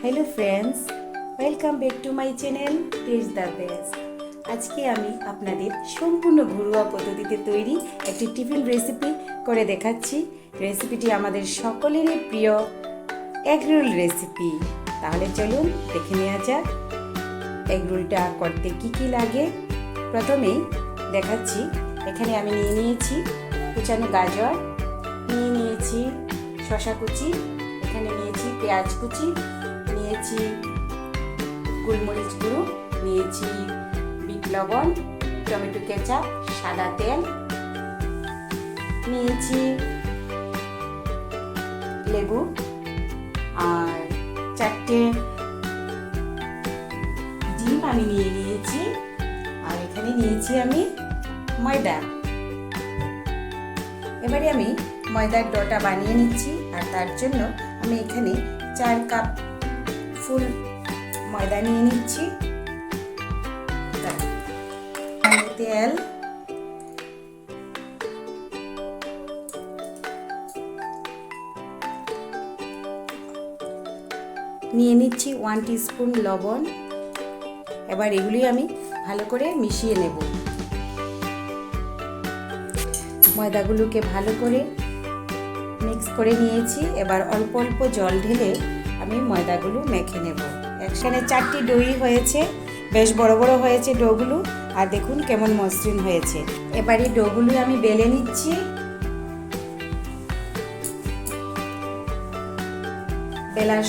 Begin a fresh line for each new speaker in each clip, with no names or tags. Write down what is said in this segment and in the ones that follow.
Hello friends, welcome back to my channel test the best. আজকে আমি আপনাদের সম্পূর্ণ ঘরোয়া পদ্ধতিতে তৈরি একটি টিফিন রেসিপি করে দেখাচ্ছি। রেসিপিটি আমাদের সকলেরই প্রিয় এগরোল রেসিপি। তাহলে চলুন দেখে নেওয়া যাক এগরোলটা করতে কি কি লাগে। প্রথমেই দেখাচ্ছি, এখানে আমি নিয়ে নিয়েছি কুচানো গাজর, নিয়ে নিয়েছি শসা কুচি, এখানে নিয়েছি পেঁয়াজ কুচি, নিয়েছি গোলমরিচ গুঁড়ো, নিয়েছি বিট লবণ, টমেটো কেচাপ, সাদা তেল, নিয়েছি লেবু আর 4টে ডিম আমি নিয়ে নিয়েছি। আর এখানে নিয়েছি আমি ময়দা। এবারে আমি ময়দার ডোটা বানিয়ে নিচ্ছি। আর তার জন্য আমি এখানে 4 কাপ ফুল ময়দা নিয়ে নিচ্ছি। তেল, নিয়ে নিচ্ছি 1 টিস্পুন লবণ। এবার এগুলি আমি ভালো করে মিশিয়ে নেব। ময়দাগুলোকে ভালো করে মিক্স করে নিয়েছি। এবার অল্প অল্প জল ঢেলে আমি ময়দাগুলো মেখে নেব। একসাথে 4টি ডোই হয়েছে, বেশ বড় বড় হয়েছে ডোগুলো। আর দেখুন কেমন মসৃণ হয়েছে। এবারে ডোগুলো আমি বেলে নিচ্ছি। বেলার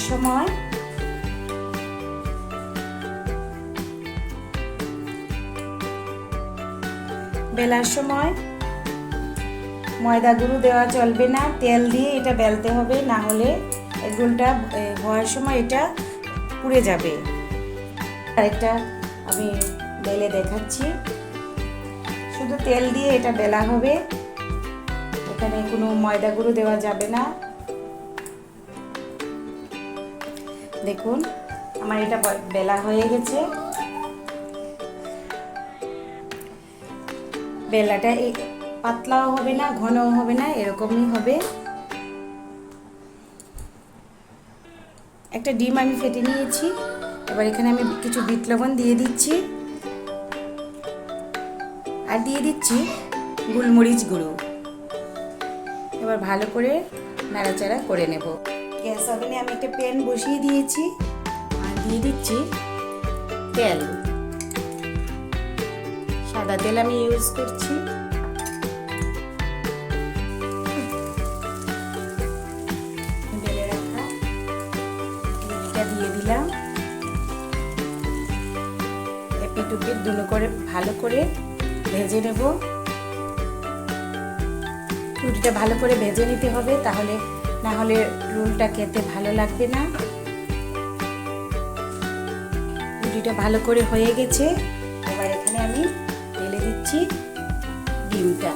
সময় ময়দা গুঁড়ো দেওয়া চলবে না, তেল দিয়ে এটা বেলতে হবে, না হলে এগরোলটা হওয়ার সময় এটা পুড়ে যাবে। আরেকটা আমি বেলে দেখাচ্ছি, শুধু তেল দিয়ে এটা বেলা হবে, এখানে কোনো ময়দা গুঁড়ো দেওয়া যাবে না। দেখুন আমার এটা বেলা হয়ে গেছে। বেলাটা পাতলাও হবে না, ঘনও হবে না, এরকমই হবে। একটা ডিম আমি ফেটে নিয়েছি। এবার এখানে আমি কিছু বিট লবণ দিয়ে দিচ্ছি আর দিয়ে দিচ্ছি গোলমরিচ গুঁড়ো। এবার ভালো করে নাড়াচাড়া করে নেব। গ্যাস ওভেনে আমি একটা প্যান বসিয়ে দিয়েছি আর দিয়ে দিচ্ছি তেল। সাদা তেল আমি ইউজ করছি। বেলে রাখা রুটিটা দিয়ে দিলাম। এপিট ওপিট দুটো করে ভালো করে ভেজে নেব। রুটিটা ভালো করে ভেজে নিতে হবে, তাহলে না হলে রোলটা খেতে ভালো লাগবে না। রুটিটা ভালো করে হয়ে গেছে। এবার এখানে আমি ঢেলে দিচ্ছি ডিমটা।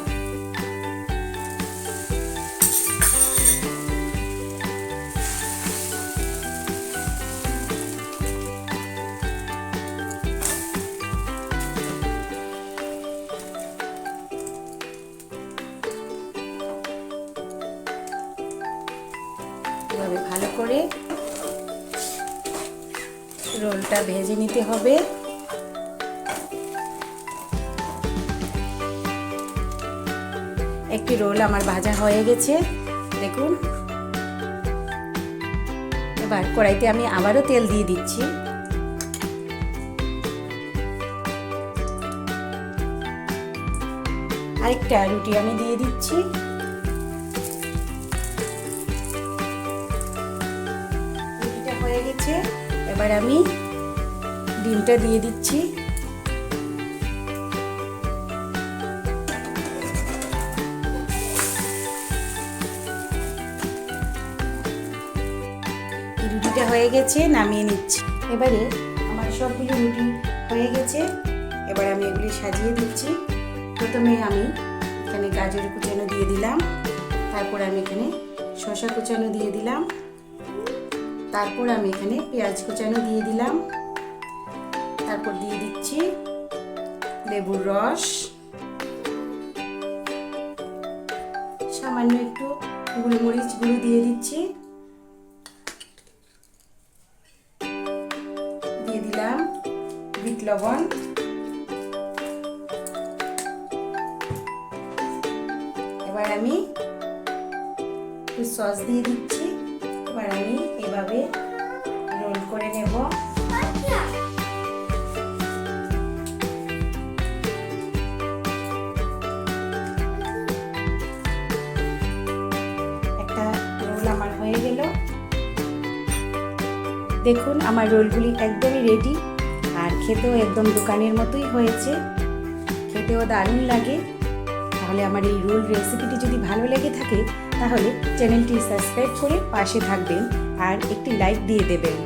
এভাবে ভালো করে রোলটা ভেজে নিতে হবে। একটি রোল আমার ভাজা হয়ে গেছে, দেখুন। এবার কড়াইতে আমি আবারও তেল দিয়ে দিচ্ছি। আরেকটা রুটি আমি দিয়ে দিচ্ছি। রুটিটা হয়ে গেছে। এবার আমি ডিমটা দিয়ে দিচ্ছি। রুটিটা হয়ে গেছে, নামিয়ে নিচ্ছি। এবারে আমার সবগুলো রুটি হয়ে গেছে। এবার আমি এগুলি সাজিয়ে দিচ্ছি। প্রথমে আমি এখানে গাজর কুচানো দিয়ে দিলাম, তারপর আমি এখানে শসা কুচানো দিয়ে দিলাম, তারপর আমি এখানে পেঁয়াজ কুচানো দিয়ে দিলাম, তারপর দিয়ে দিচ্ছি লেবুর রস, সামান্য একটু গোলমরিচ গুঁড়ো দিয়ে দিচ্ছি, দিলাম বিট লবণ, এবার আমি একটু সস দিয়ে দিচ্ছি। এবার আমি এভাবে রোল করে নেব। একটা রোল আমার হয়ে গেল। দেখুন আমার রোলগুলি একদমই রেডি, আর খেতেও একদম দোকানের মতোই হয়েছে, খেতেও দারুণ লাগে। তাহলে আমার এই রোল রেসিপিটি যদি ভালো লেগে থাকে তাহলে চ্যানেলটি সাবস্ক্রাইব করে পাশে থাকবেন আর একটি লাইক দিয়ে দেবেন।